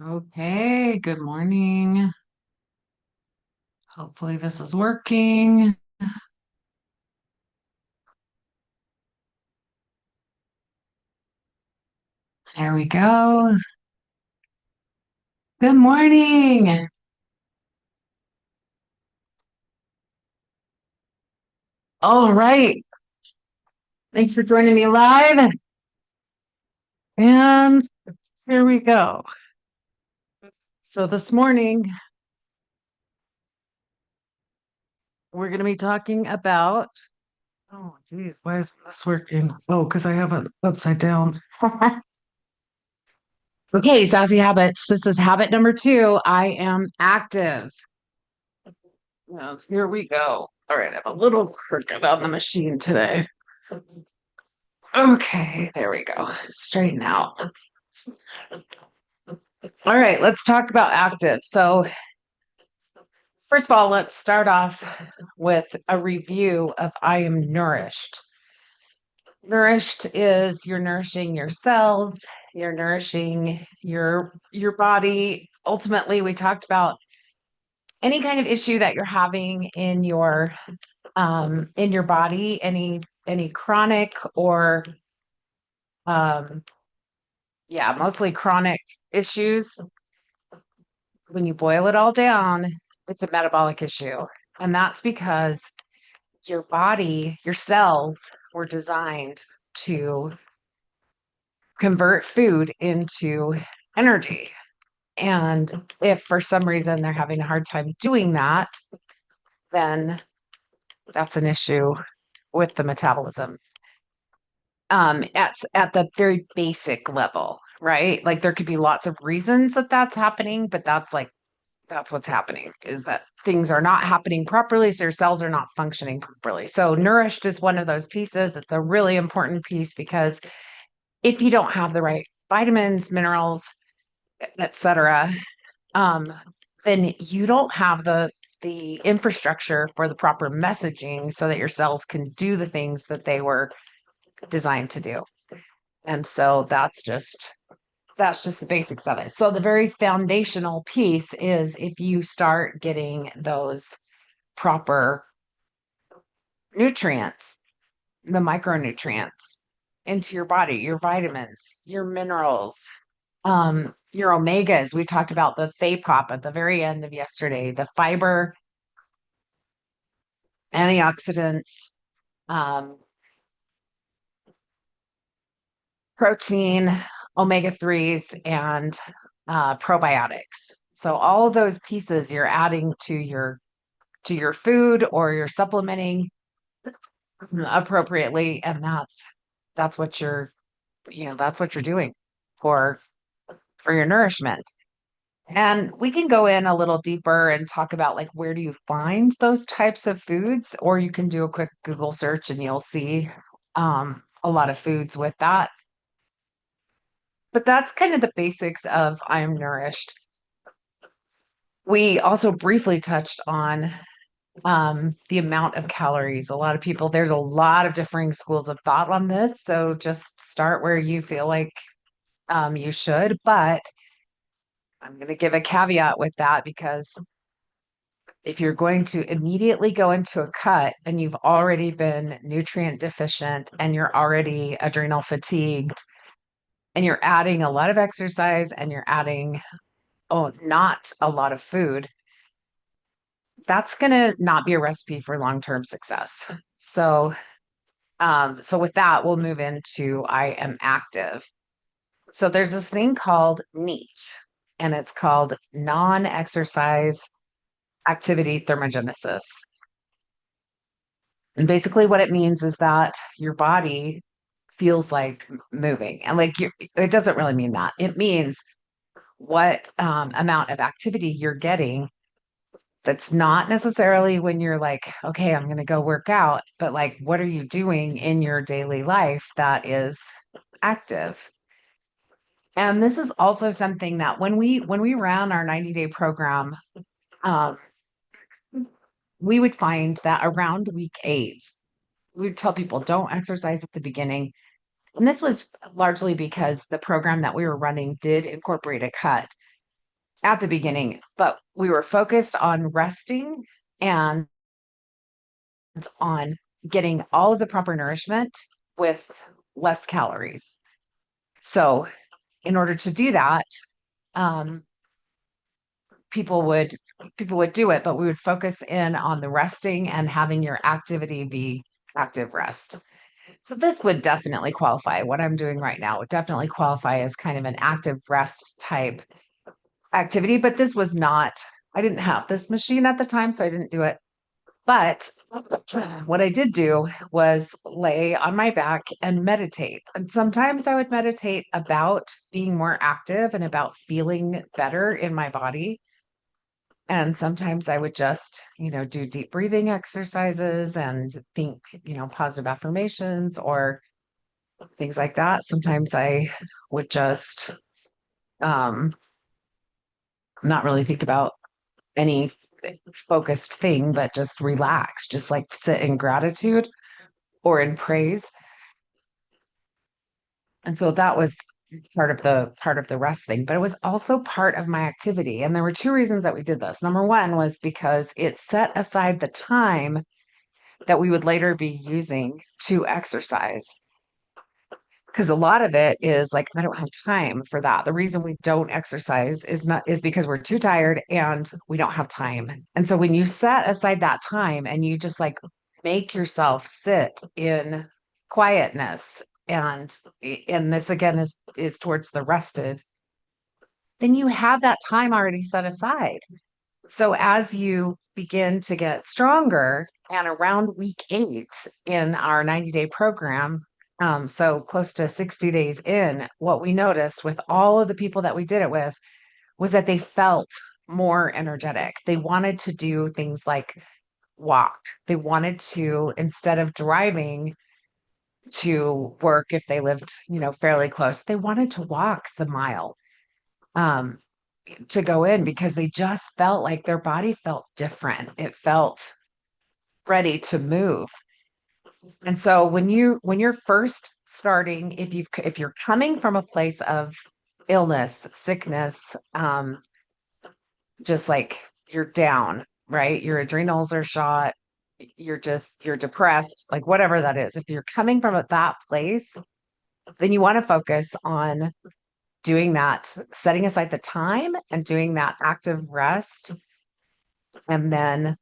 Okay, good morning. Hopefully this is working. There we go. Good morning. All right. Thanks for joining me live. And here we go. So this morning we're going to be talking about, oh geez, why isn't this working? Oh, because I have it upside down. Okay, Sassy habits. This is habit number two. I am active. Well, here we go. All right, I'm a little crooked on the machine today. Okay, there we go. Straighten out. All right, let's talk about active. So, first of all, let's start off with a review of I am nourished. Nourished is you're nourishing your cells, you're nourishing your body. Ultimately, we talked about any kind of issue that you're having in your body, any chronic or um yeah, mostly chronic issues. When you boil it all down, it's a metabolic issue. And that's because your body, your cells were designed to convert food into energy. And if for some reason they're having a hard time doing that, then that's an issue with the metabolism. At the very basic level, right? Like there could be lots of reasons that that's happening, but that's what's happening is that things are not happening properly, so your cells are not functioning properly. So nourished is one of those pieces. It's a really important piece because if you don't have the right vitamins, minerals, etc., um, then you don't have the infrastructure for the proper messaging so that your cells can do the things that they were designed to do. And so that's just the basics of it. So the very foundational piece is if you start getting those proper nutrients, the micronutrients into your body, your vitamins, your minerals, your omegas. We talked about the FAPOP at the very end of yesterday, the fiber, antioxidants, um, protein, omega 3s, and probiotics. So all of those pieces you're adding to your food or you're supplementing appropriately, and that's what that's what you're doing for for your nourishment. And we can go in a little deeper and talk about like where do you find those types of foods, or you can do a quick Google search and you'll see a lot of foods with that. But that's kind of the basics of I am nourished. We also briefly touched on the amount of calories. A lot of people, there's a lot of differing schools of thought on this. So just start where you feel like you should. But I'm going to give a caveat with that because if you're going to immediately go into a cut and you've already been nutrient deficient and you're already adrenal fatigued and you're adding a lot of exercise and you're adding, oh, not a lot of food, that's going to not be a recipe for long-term success. So with that, we'll move into I am active. So there's this thing called NEAT, and it's called non-exercise activity thermogenesis. And basically what it means is that your body feels like moving. And like it doesn't really mean that. It means what amount of activity you're getting that's not necessarily when you're like, okay, I'm going to go work out, but like, what are you doing in your daily life that is active? And this is also something that when we ran our 90-day program, um, we would find that around week 8, we would tell people don't exercise at the beginning. And this was largely because the program that we were running did incorporate a cut. at the beginning, but we were focused on resting and on getting all of the proper nourishment with less calories. So, in order to do that, um, people would people would do it, but we would focus in on the resting and having your activity be active rest. So this would definitely qualify. What I'm doing right now would definitely qualify as kind of an active rest type activity, but this was not, I didn't have this machine at the time, so I didn't do it. But what I did do was lay on my back and meditate. And sometimes I would meditate about being more active and about feeling better in my body. And sometimes I would just, do deep breathing exercises and think, positive affirmations or things like that. Sometimes I would just um, not really think about any focused thing, but just relax, just like sit in gratitude or in praise. And so that was part of the rest thing, but it was also part of my activity. And there were two reasons that we did this. Number one was because it set aside the time that we would later be using to exercise. Because a lot of it is like, I don't have time for that. The reason we don't exercise is because we're too tired and we don't have time. And so when you set aside that time and you just like make yourself sit in quietness, and this again is towards the rested, then you have that time already set aside. So as you begin to get stronger, and around week 8 in our 90-day program, so close to 60 days in, what we noticed with all of the people that we did it with was that they felt more energetic. They wanted to do things like walk. They wanted to, instead of driving to work if they lived, fairly close, they wanted to walk the mile. Um, to go in because they just felt like their body felt different. It felt ready to move. And so when you're first starting, if you're coming from a place of illness, sickness, just like you're down, right? Your adrenals are shot, you're depressed, like whatever that is. If you're coming from that place, then you want to focus on doing that, setting aside the time and doing that active rest, and then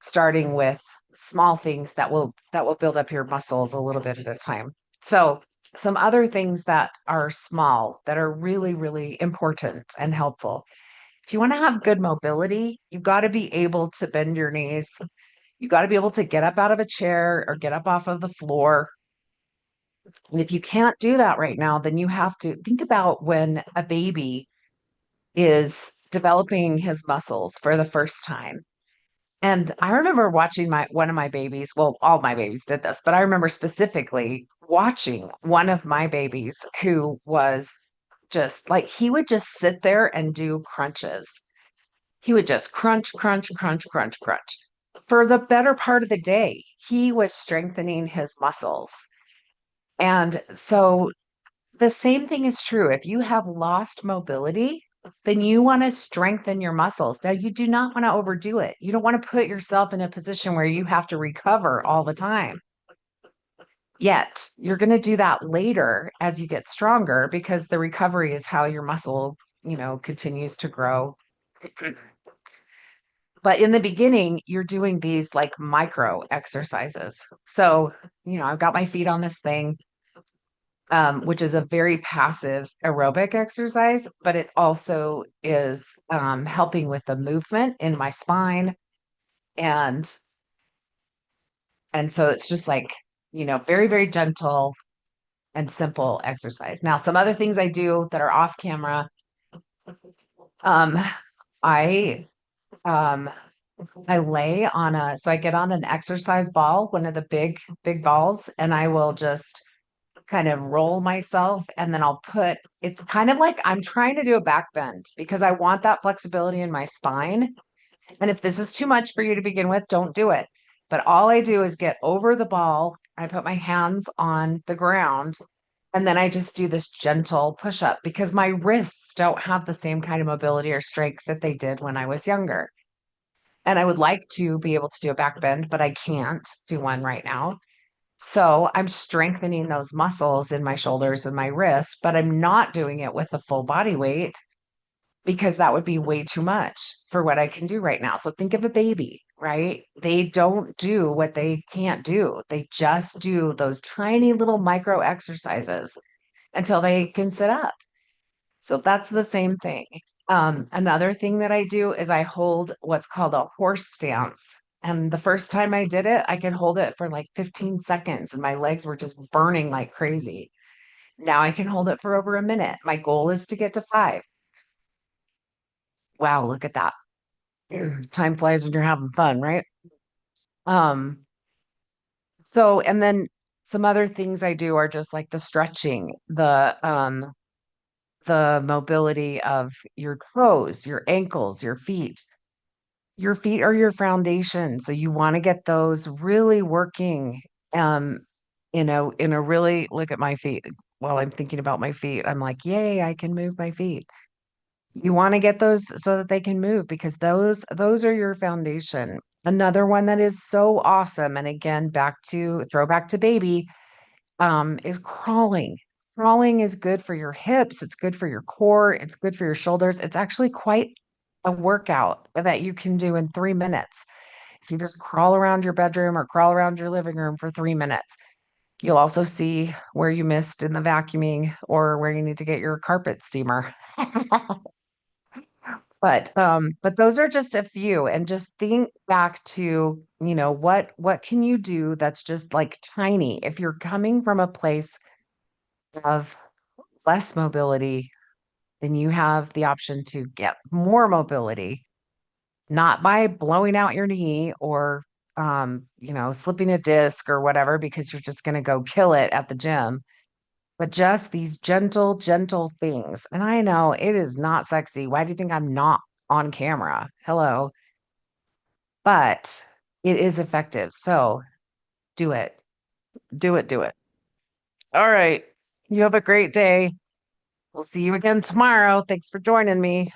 starting with small things that will build up your muscles a little bit at a time. So some other things that are small that are really, really important and helpful. If you want to have good mobility, you've got to be able to bend your knees. You got to be able to get up out of a chair or get up off of the floor. And if you can't do that right now, then you have to think about when a baby is developing his muscles for the first time. And I remember watching one of my babies, well, all my babies did this, but I remember specifically watching one of my babies who was just like, he would just sit there and do crunches. He would just crunch, crunch, crunch, crunch, crunch. For the better part of the day, he was strengthening his muscles. And so the same thing is true. If you have lost mobility, then you want to strengthen your muscles. Now, you do not want to overdo it. You don't want to put yourself in a position where you have to recover all the time. Yet, you're going to do that later as you get stronger because the recovery is how your muscle, continues to grow. But in the beginning, you're doing these like micro exercises. So, I've got my feet on this thing, which is a very passive aerobic exercise, but it also is helping with the movement in my spine. And and so it's just like, very, very gentle and simple exercise. Now, some other things I do that are off camera. Um, I um I lay on so I get on an exercise ball, one of the big, big balls, and I will just kind of roll myself, and then it's kind of like I'm trying to do a back bend because I want that flexibility in my spine. And if this is too much for you to begin with, don't do it. But all I do is get over the ball. I put my hands on the ground And then I just do this gentle push up because my wrists don't have the same kind of mobility or strength that they did when I was younger. And I would like to be able to do a back bend, but I can't do one right now. So I'm strengthening those muscles in my shoulders and my wrists, but I'm not doing it with a full body weight because that would be way too much for what I can do right now. So think of a baby, right? They don't do what they can't do. They just do those tiny little micro exercises until they can sit up. So that's the same thing. Another thing that I do is I hold what's called a horse stance. And the first time I did it, I could hold it for like 15 seconds and my legs were just burning like crazy. Now I can hold it for over a minute. My goal is to get to 5. Wow, look at that. Time flies when you're having fun, right? Um, so and then some other things I do are just like the stretching, the mobility of your toes, your ankles, your feet. Your feet are your foundation, so you want to get those really working. Um, in a really look at my feet while I'm thinking about my feet. I'm like, yay, I can move my feet. You want to get those so that they can move because those are your foundation. Another one that is so awesome, and again, back to throwback to baby, is crawling. Crawling is good for your hips, it's good for your core, it's good for your shoulders. It's actually quite a workout that you can do in 3 minutes. If you just crawl around your bedroom or crawl around your living room for 3 minutes, you'll also see where you missed in the vacuuming or where you need to get your carpet steamer. But those are just a few, and just think back to, what can you do that's just like tiny. If you're coming from a place of less mobility, then you have the option to get more mobility, not by blowing out your knee or slipping a disc or whatever, because you're just going to go kill it at the gym, but just these gentle, gentle things. And I know it is not sexy. Why do you think I'm not on camera? Hello. But it is effective. So do it. Do it. Do it. All right. You have a great day. We'll see you again tomorrow. Thanks for joining me.